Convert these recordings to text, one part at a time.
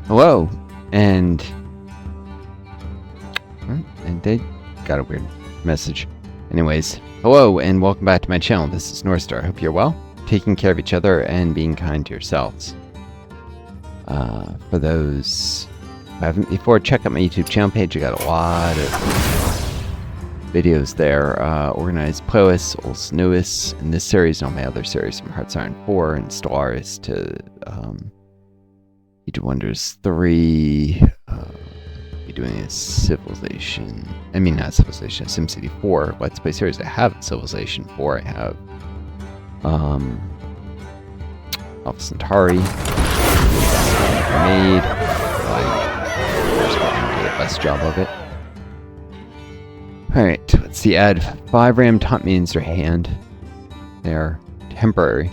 Hello, and they got a weird message. Anyways, hello, and welcome back to my channel. This is Northstar. Hope you're well, taking care of each other, and being kind to yourselves. For those who haven't before, check out my YouTube channel page. I got a lot of videos there. Organized playlists, oldest, newest, in this series, and all my other series from Hearthstone 4 and Stellaris to Age of Wonders 3. Be doing a Civilization. I mean, not Civilization, SimCity 4 Let's Play series. I have Civilization 4. I have Alpha Centauri. Made. I do the best job of it. Alright, let's see. Add 5 random top minions to your hand. They're temporary.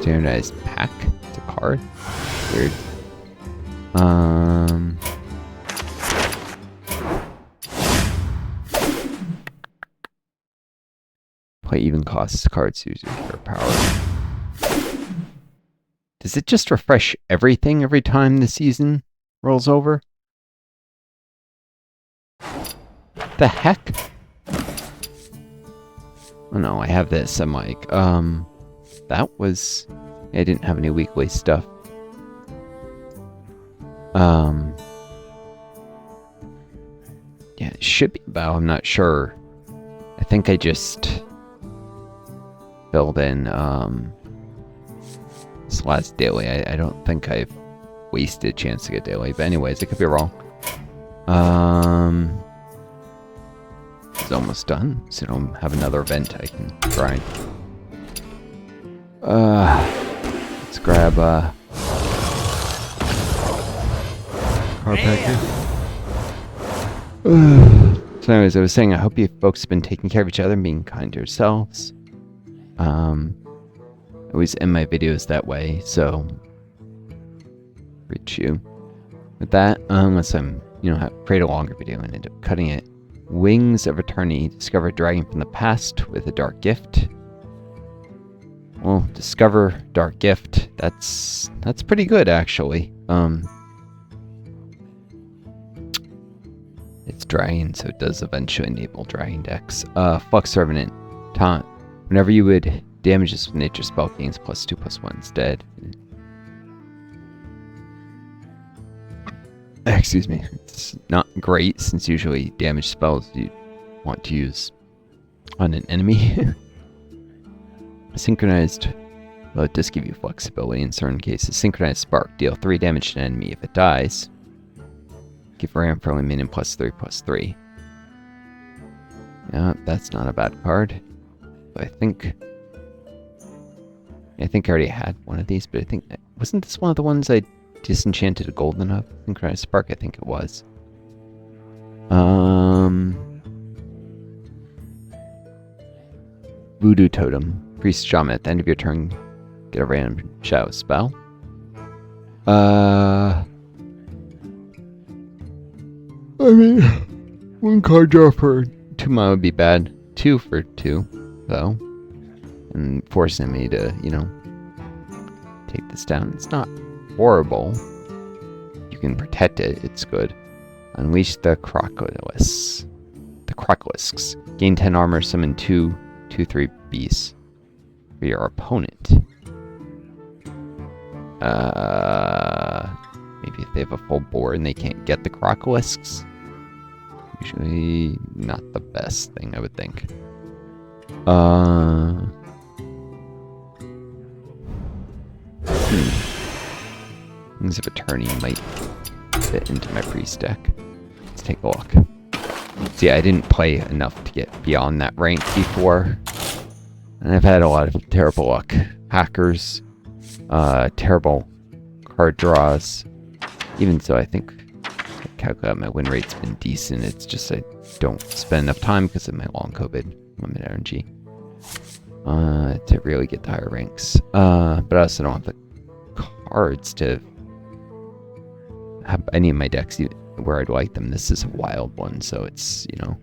Standardized pack. It's a card. Weird. Play even costs cards use your hero power. Does it just refresh everything every time the season rolls over? The heck? Oh no, I have this. I'm like, that was... I didn't have any weekly stuff. Yeah, it should be about, I'm not sure. I think I just filled in, this last daily. I don't think I've wasted a chance to get daily, but anyways, I could be wrong. It's almost done, so I don't have another event I can grind. Let's grab card pack here. So anyways, I was saying I hope you folks have been taking care of each other and being kind to yourselves. I always end my videos that way, so reach you with that, unless I'm, create a longer video and end up cutting it. Wings of Eternity. Discover a dragon from the past with a dark gift. Well, discover dark gift. That's pretty good, actually. It's dragon, so it does eventually enable dragon decks. Flux Revenant. Taunt. Whenever you would damage this with nature spell, gains +2/+1 instead. Excuse me. It's not great, since usually damage spells you want to use on an enemy. Synchronized. Well, it does give you flexibility in certain cases. Synchronized Spark. Deal 3 damage to an enemy if it dies. Give random friendly minion +3/+3. Yeah, that's not a bad card. But I think I already had one of these, but I think... Wasn't this one of the ones I disenchanted a golden of? Synchronized Spark, I think it was. Voodoo Totem. Priest Shaman. At the end of your turn, get a random shadow spell. I mean, 1 card draw for 2 mana would be bad. 2 for 2, though. And forcing me to, take this down. It's not horrible. You can protect it. It's good. Unleash the Crocolisks. The Crocolisks. Gain 10 armor, summon 2/3 beasts for your opponent. Maybe if they have a full board and they can't get the Crocolisks. Usually not the best thing, I would think. Wings of Eternity might fit into my priest deck. Let's take a look. See, I didn't play enough to get beyond that rank before. And I've had a lot of terrible luck. Hackers, terrible card draws. Even so, I think I calculate my win rate's been decent. It's just I don't spend enough time because of my long COVID, limited energy, to really get the higher ranks. But I also don't have the cards to have any of my decks where I'd like them. This is a wild one, so it's, you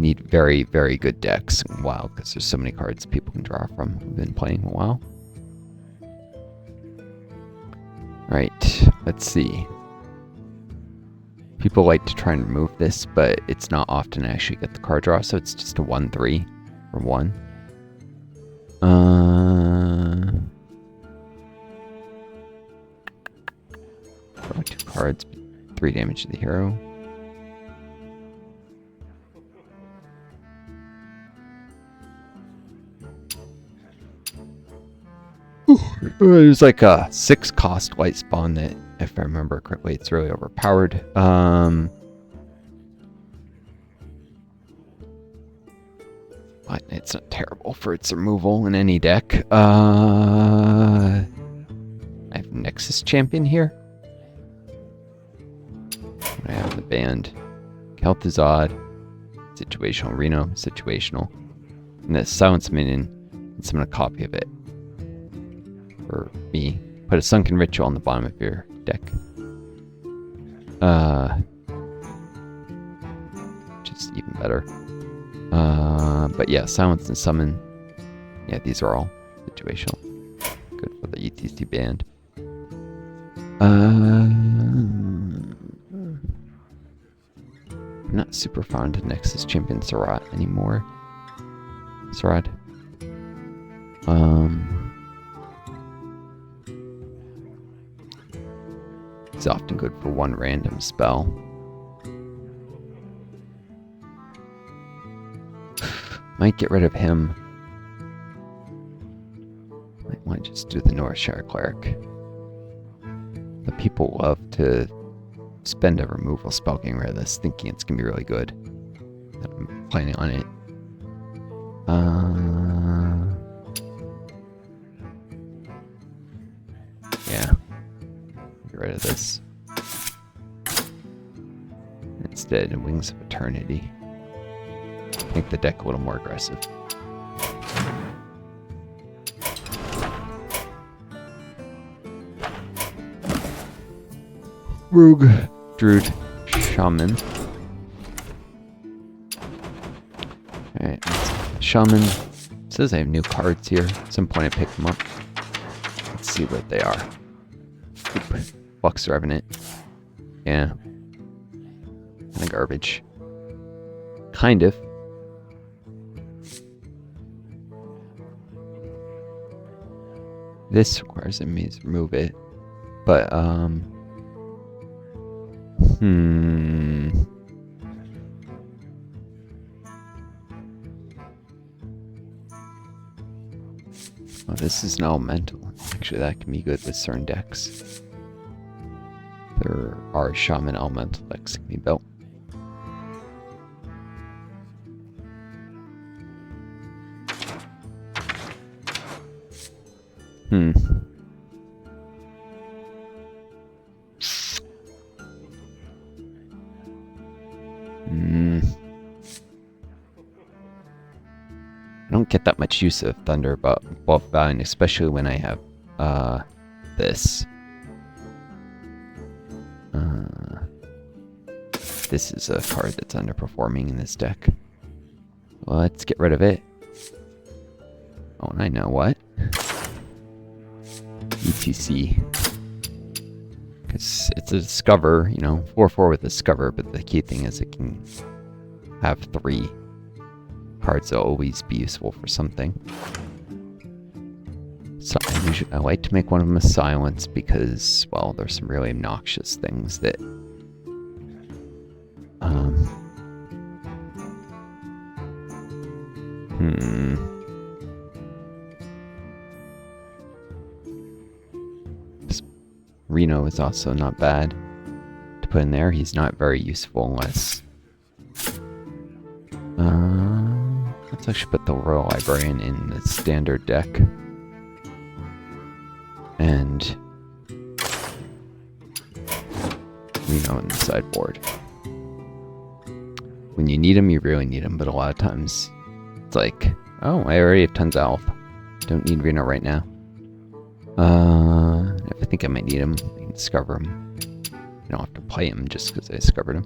need very, very good decks in wild because there's so many cards people can draw from. We've been playing a while. Right, let's see. People like to try and remove this, but it's not often I actually get the card draw, so it's just a 1/3 for 1. Draw 2 cards, 3 damage to the hero. There's like a 6 cost white spawn that, if I remember correctly, it's really overpowered. But it's not terrible for its removal in any deck. I have Nexus Champion here. I have the band. Kel'Thuzad, situational. Reno, situational. And the Silence Minion, and summon a copy of it. For me. Put a Sunken Ritual on the bottom of your deck. Just even better. But yeah, Silence and Summon. Yeah, these are all situational. Good for the ETC band. I'm not super fond of Nexus Champion Sarat anymore. Sarad. He's often good for 1 random spell. Might get rid of him. Might want to just do the Northstar Cleric. But people love to spend a removal spell getting rid of this, thinking it's going to be really good. I'm planning on it. Yeah. Get rid of this. Instead, Wings of Eternity. Make the deck a little more aggressive. Rogue, Druid, Shaman. Alright, Shaman. It says I have new cards here. At some point I pick them up. Let's see what they are. Oop. Flux Revenant. Yeah. Kinda garbage. Kind of. This requires me to remove it. But, Oh, this is an elemental. Actually, that can be good with certain decks. There are Shaman elemental decks that can be built. I don't get that much use of Thunder Buff Valiant, especially when I have this. This is a card that's underperforming in this deck. Let's get rid of it. Oh, and I know what. ETC. Because it's a Discover, you know, 4/4 with Discover, but the key thing is it can have 3 cards that will always be useful for something. So I like to make one of them a Silence because, well, there's some really obnoxious things that Reno is also not bad to put in there. He's not very useful unless... let's actually put the Royal Librarian in the standard deck. And Reno in the sideboard. When you need him, you really need him, but a lot of times it's like, oh, I already have tons of health. Don't need Reno right now. If I think I might need him, I can discover him. I don't have to play him just because I discovered him.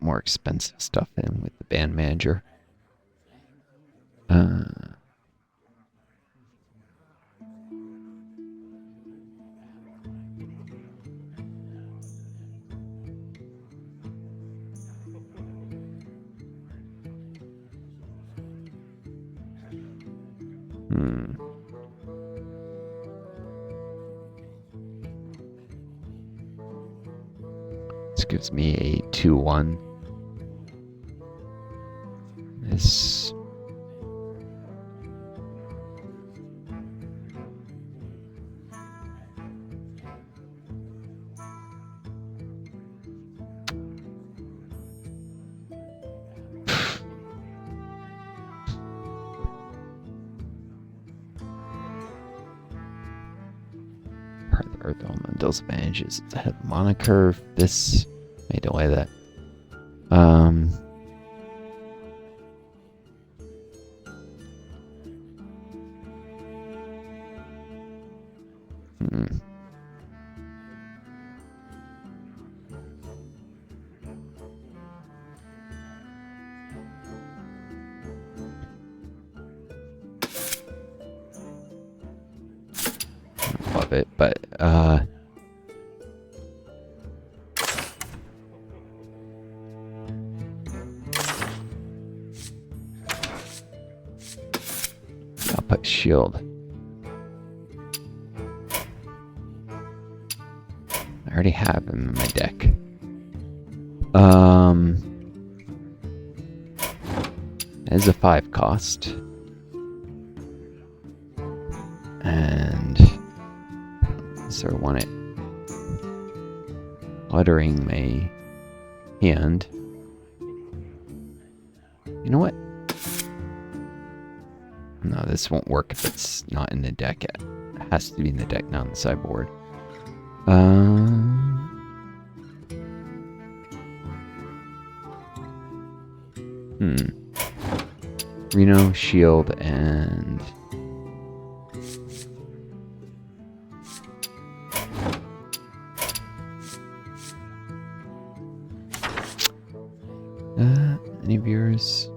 more expensive stuff in with the band manager. This gives me a 2-1. This... Earth Elemental's advantages. It's ahead of the mana curve. This may delay that. Love it, but I'll put shield. I already have him in my deck. As a 5 cost. And so I want it cluttering my hand. You know what? No, this won't work if it's not in the deck yet. It has to be in the deck, not on the sideboard. Reno, shield, and... any viewers?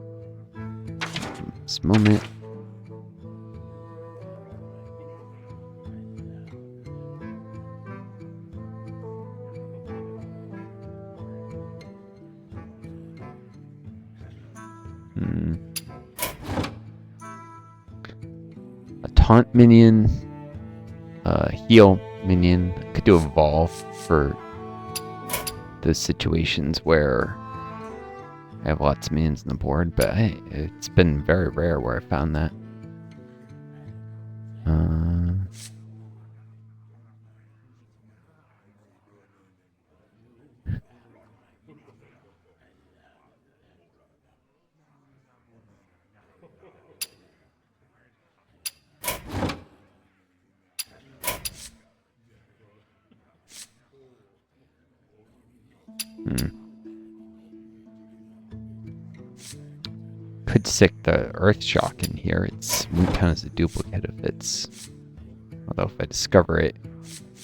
This moment. A taunt minion, heal minion. Could do evolve for those situations where I have lots of minions on the board, but it's been very rare where I found that. Could stick the Earth Shock in here. It's won't count as a duplicate if it's... Although if I discover it...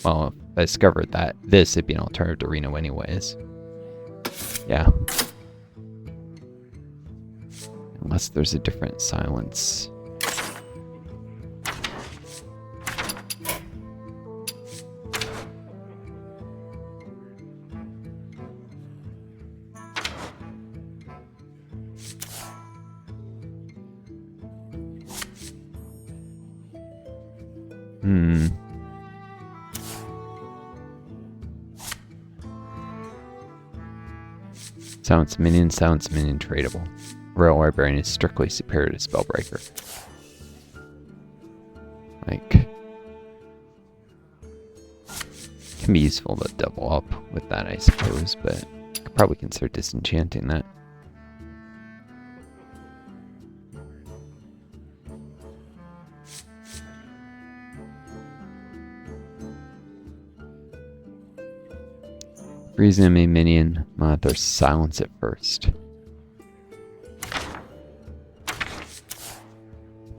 Well, if I discovered that this would be an alternative to Reno anyways. Yeah. Unless there's a different silence. Silence minion tradable. Royal Librarian is strictly superior to Spellbreaker. Like, can be useful to double up with that, I suppose, but I could probably consider disenchanting that. Freeze enemy minion, or silence it first.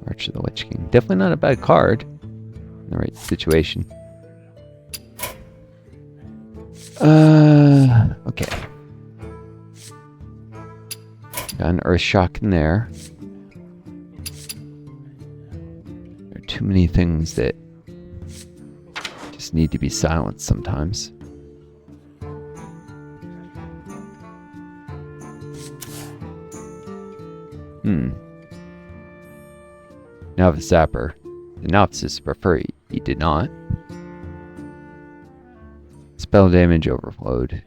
Arch of the Lich King. Definitely not a bad card in the right situation. Okay. Got an Earth Shock in there. There are too many things that just need to be silenced sometimes. Novice Zapper. The novices prefer he did not. Spell damage overflowed.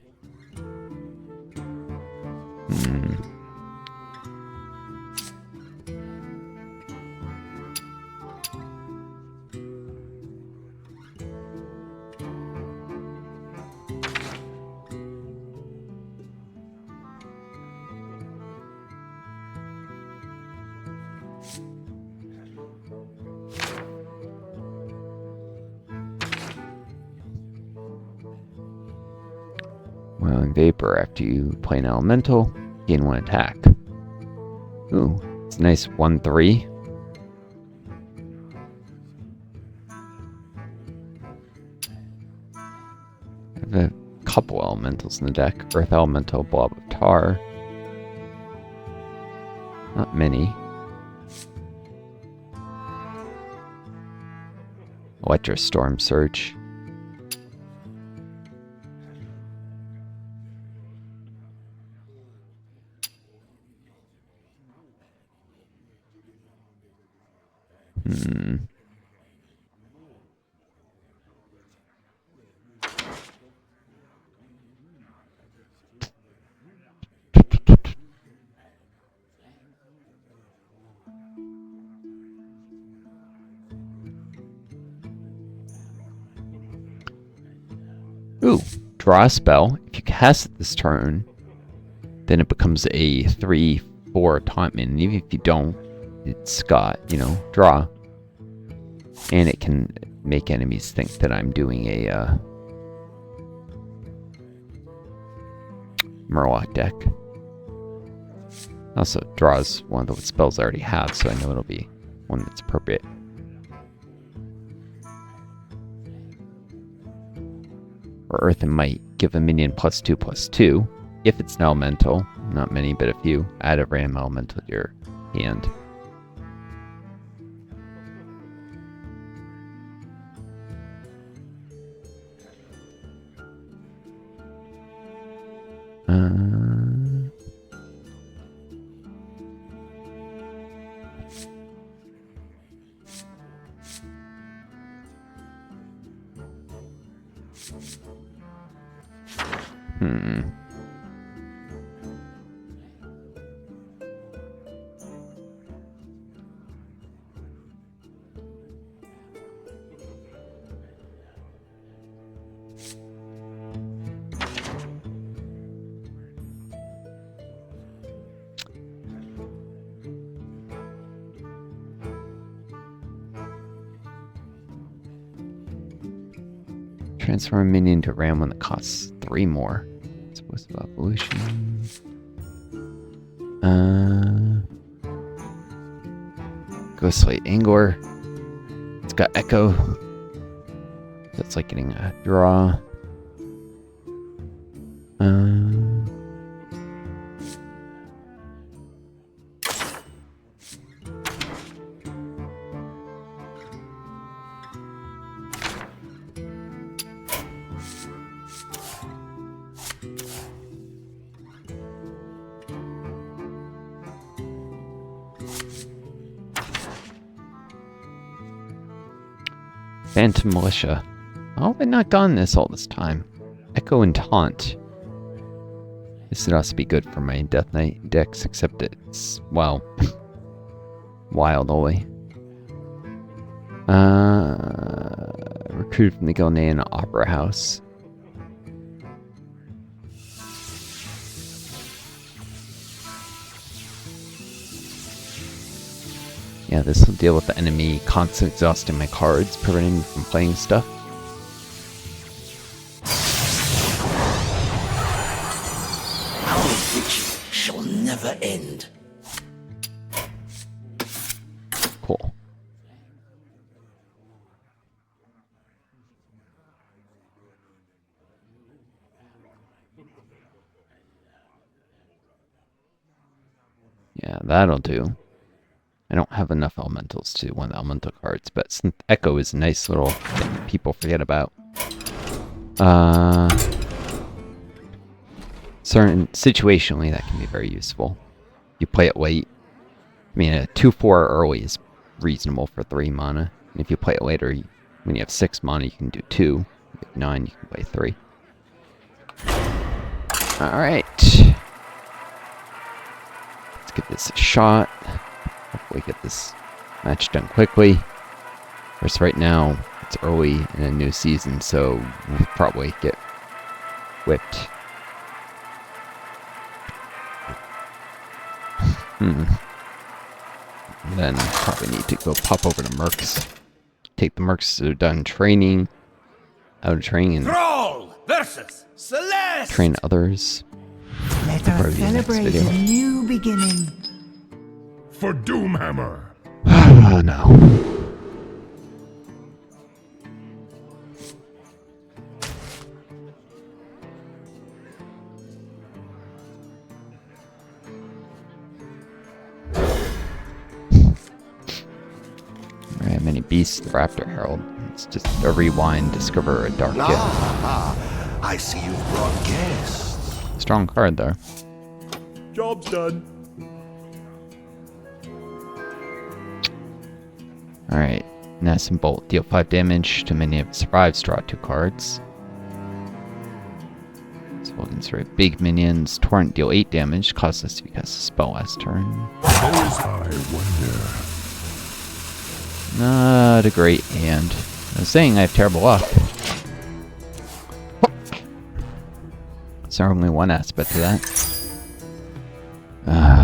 Wailing Vapor. After you play an elemental, gain 1 attack. Ooh, it's a nice 1/3. I have a couple elementals in the deck. Earth Elemental, Blob of Tar. Not many. Storm Surge. Ooh, draw a spell. If you cast it this turn, then it becomes a 3/4 tauntman. And even if you don't, it's got, draw. And it can make enemies think that I'm doing a Murloc deck. Also, draws one of the spells I already have, so I know it'll be one that's appropriate. Or Earth and Might. Give a minion +2/+2. If it's an elemental, not many, but a few. Add a random elemental to your hand. Transform a minion to ram one that costs 3 more. Explosive Evolution. Ghostlight Angler. It's got Echo. That's like getting a draw. Phantom Militia. How have I not gotten this all this time? Echo and Taunt. This would also be good for my Death Knight decks, except it's, well, wild only. Recruited from the Gilnean Opera House. Yeah, this will deal with the enemy constantly exhausting my cards, preventing me from playing stuff. Our vigil shall never end. Cool. That'll do. I don't have enough elementals to do one of the elemental cards, but Echo is a nice little thing that people forget about. Situationally, that can be very useful. You play it late. I mean, a 2/4 early is reasonable for 3 mana. And if you play it later, when you have 6 mana, you can do 2. If you have 9, you can play 3. Alright. Let's give this a shot. Hopefully get this match done quickly. Of course, right now, it's early in a new season, so we'll probably get whipped. Then probably need to go pop over to Mercs. Take the Mercs that are done training. Out of training and Troll versus Celeste. train others. Let us celebrate a new beginning. For Doomhammer. Oh no. Very many beasts, the Raptor Herald. It's just a rewind, discover a dark gift. I see you've brought guests. Strong card there. Job's done. Alright, Ness and Bolt deal 5 damage to many of the survives, draw 2 cards. Spellings are big minions. Torrent deal 8 damage, causes us to cast a spell last turn. As I wonder. Not a great hand. I was saying I have terrible luck. There's only one aspect to that.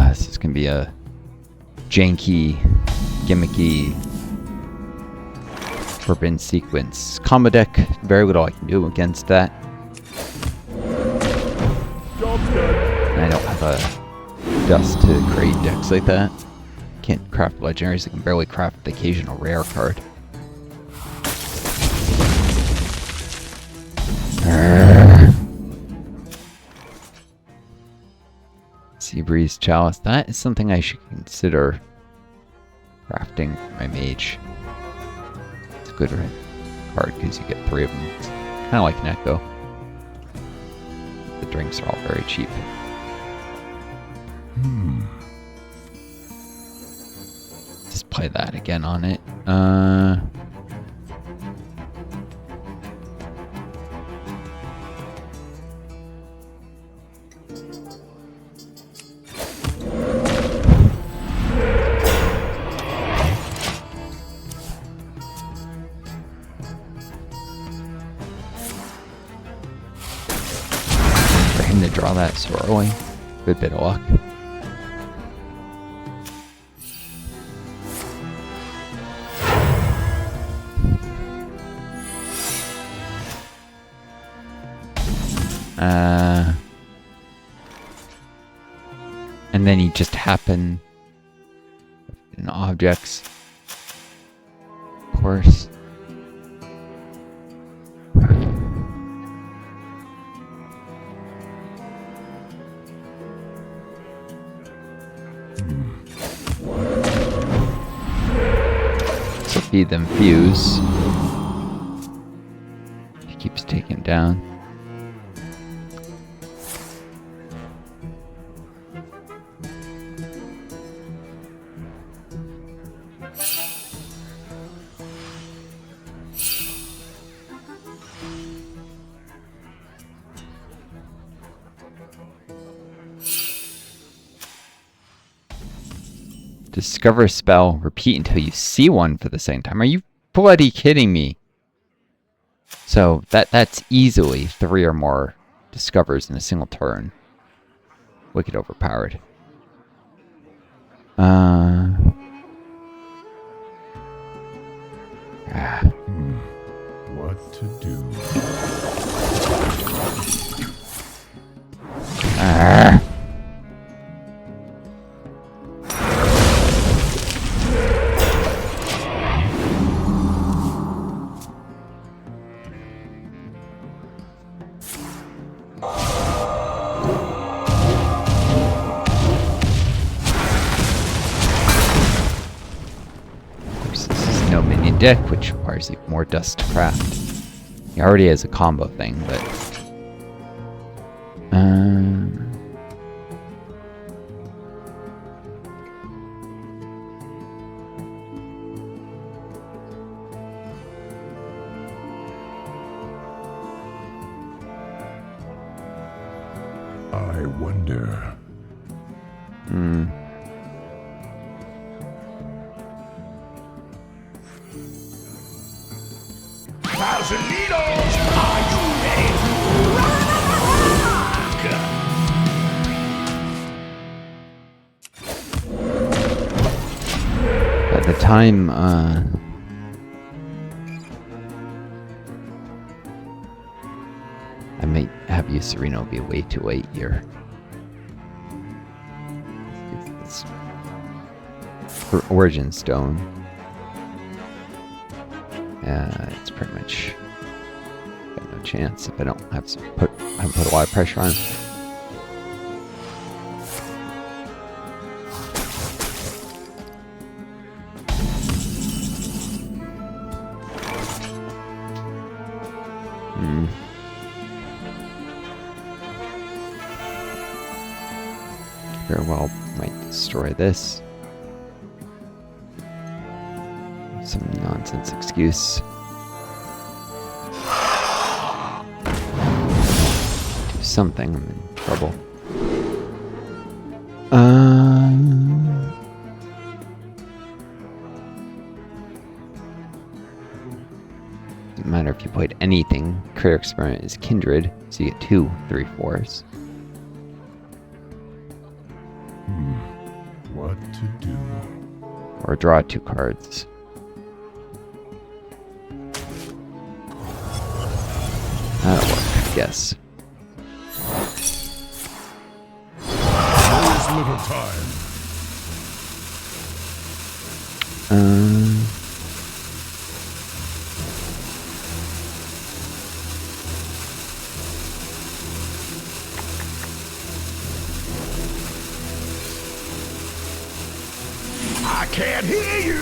This is gonna be a janky, gimmicky forbidden sequence. Combo deck, very little I can do against that. Job's done. And I don't have a dust to create decks like that. Can't craft legendaries, I can barely craft the occasional rare card. Seabreeze Chalice, that is something I should consider crafting for my mage. It's a good card because you get 3 of them. It's kind of like an Echo. The drinks are all very cheap. Just play that again on it. For him to draw that so early, good bit of luck. And then he just happened in objects. Of course. So feed them fuse. He keeps taking it down. Discover a spell, repeat until you see one for the same time. Are you bloody kidding me? So that's easily 3 or more discovers in a single turn. Wicked overpowered. What to do? deck, which requires like, more dust to craft. He already has a combo thing, but... I wonder. Thousand needles! Are you ready to rock? By the time, I might have you, Sereno, be way too late here. It's for Origin Stone. It's pretty much got no chance if I don't have to put a lot of pressure on. Very well might destroy this. Some nonsense excuse. Do something, I'm in trouble. Doesn't matter if you played anything. Critter Experiment is Kindred, so you get 2 3/4s. What to do? Or draw 2 cards. That'll work, I guess. There's little time. I can't hear you!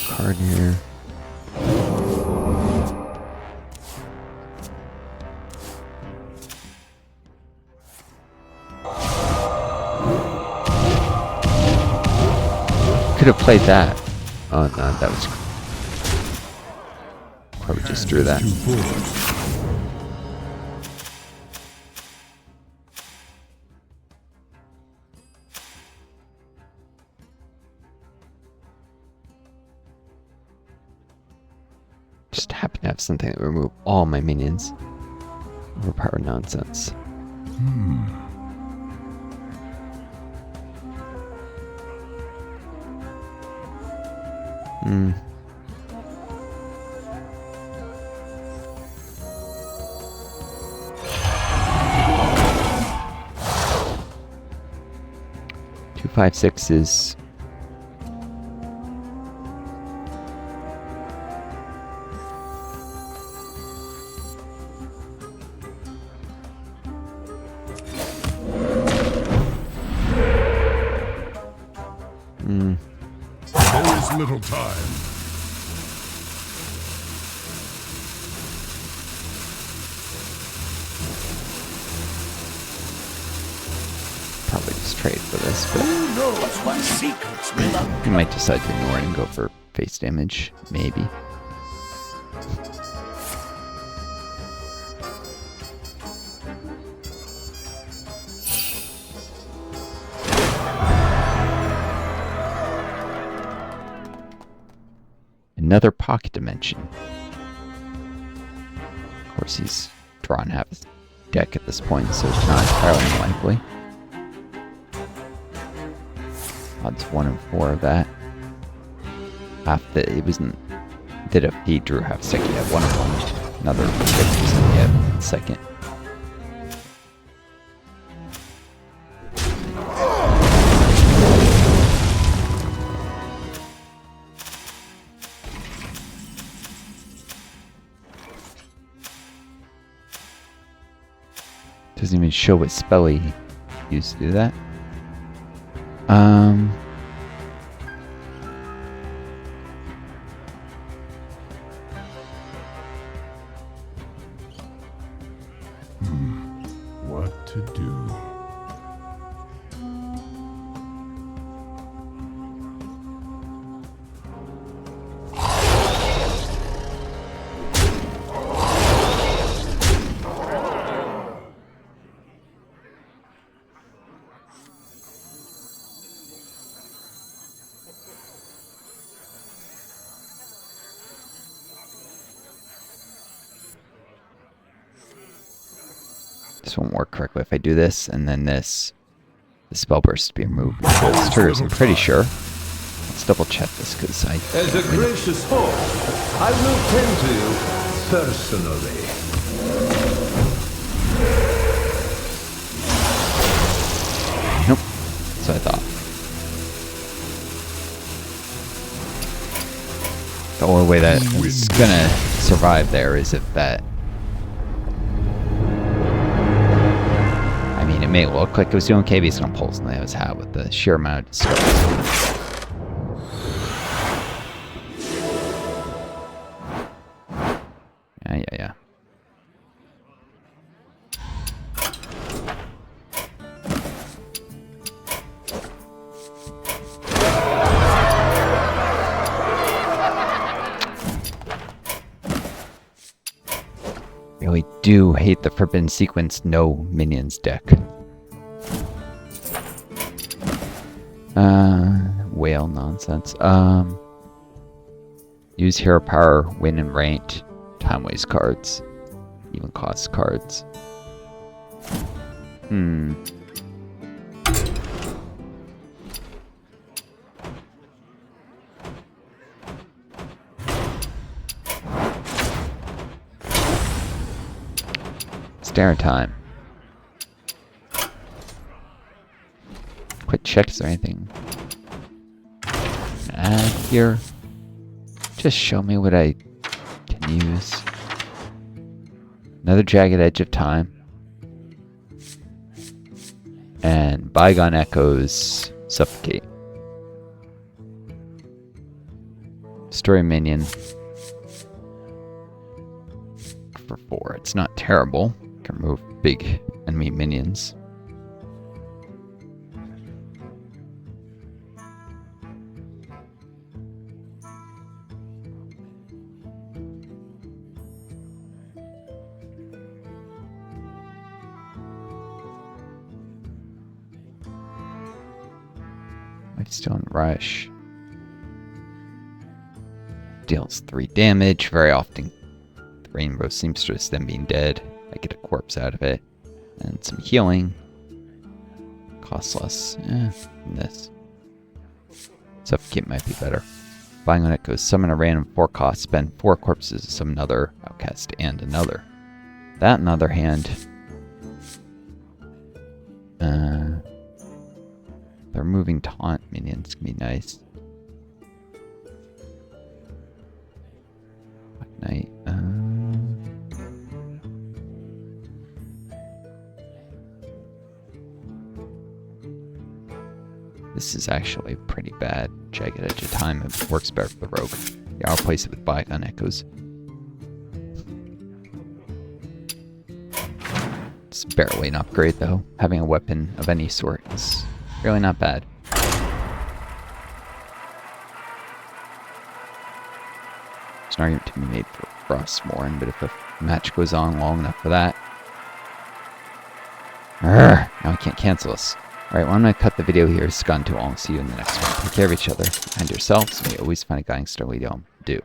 Card here. Could have played that. Oh no, that was. Probably just drew that. Too full. Just happen to have something that will remove all my minions. Overpower nonsense. Hmm. Two, 5, 6 is There's little time. probably just trade for this, but Who knows what secrets will uncover? you might decide to ignore it and go for face damage, maybe. Another pocket dimension. Of course, he's drawn half his deck at this point, so it's not entirely unlikely. Odds 1 in 4 of that. Half that it wasn't. Did if he drew half stick, he had 1 of 1. Another 50% yet. Second. Doesn't even show what spell he used to do that. What to do? This won't work correctly if I do this and then this. The spell burst to be removed before this triggers, I'm pretty sure. Let's double check this because I. As a gracious host, I will tend to you personally. Nope. So I thought. The only way that it's gonna survive there is if that. I mean, it may look like it was doing okay, but he's gonna pull something out of his hat with the sheer amount of disturbance. Yeah. Really do hate the Forbidden Sequence no minions deck. Whale nonsense. Use hero power, win and ranked, time waste cards, even cost cards. Stare time. Quick check, is there anything add here? Just show me what I can use. Another Jagged Edge of Time. And Bygone Echoes Suffocate. Story minion. For 4. It's not terrible. Can remove big enemy minions. Stone Rush. Deals 3 damage. Very often the Rainbow Seamstress, them being dead, I get a corpse out of it. And some healing. Costs less. Than this. Suffocate might be better. Buying on it goes summon a random 4 cost, spend 4 corpses to summon another outcast and another. That on the other hand. The removing taunt minions can be nice. Black Knight. This is actually pretty bad. Jagged Edge of Time. It works better for the rogue. Yeah, I'll replace it with Bygone Echoes. It's barely an upgrade though. Having a weapon of any sort is really not bad. There's an argument to be made for Frostmourne, but if the match goes on long enough for that. Now I can't cancel this. Alright, well I'm going to cut the video here. It's gone too long. See you in the next one. Take care of each other and yourselves. May you always find a guiding star lead on. Do.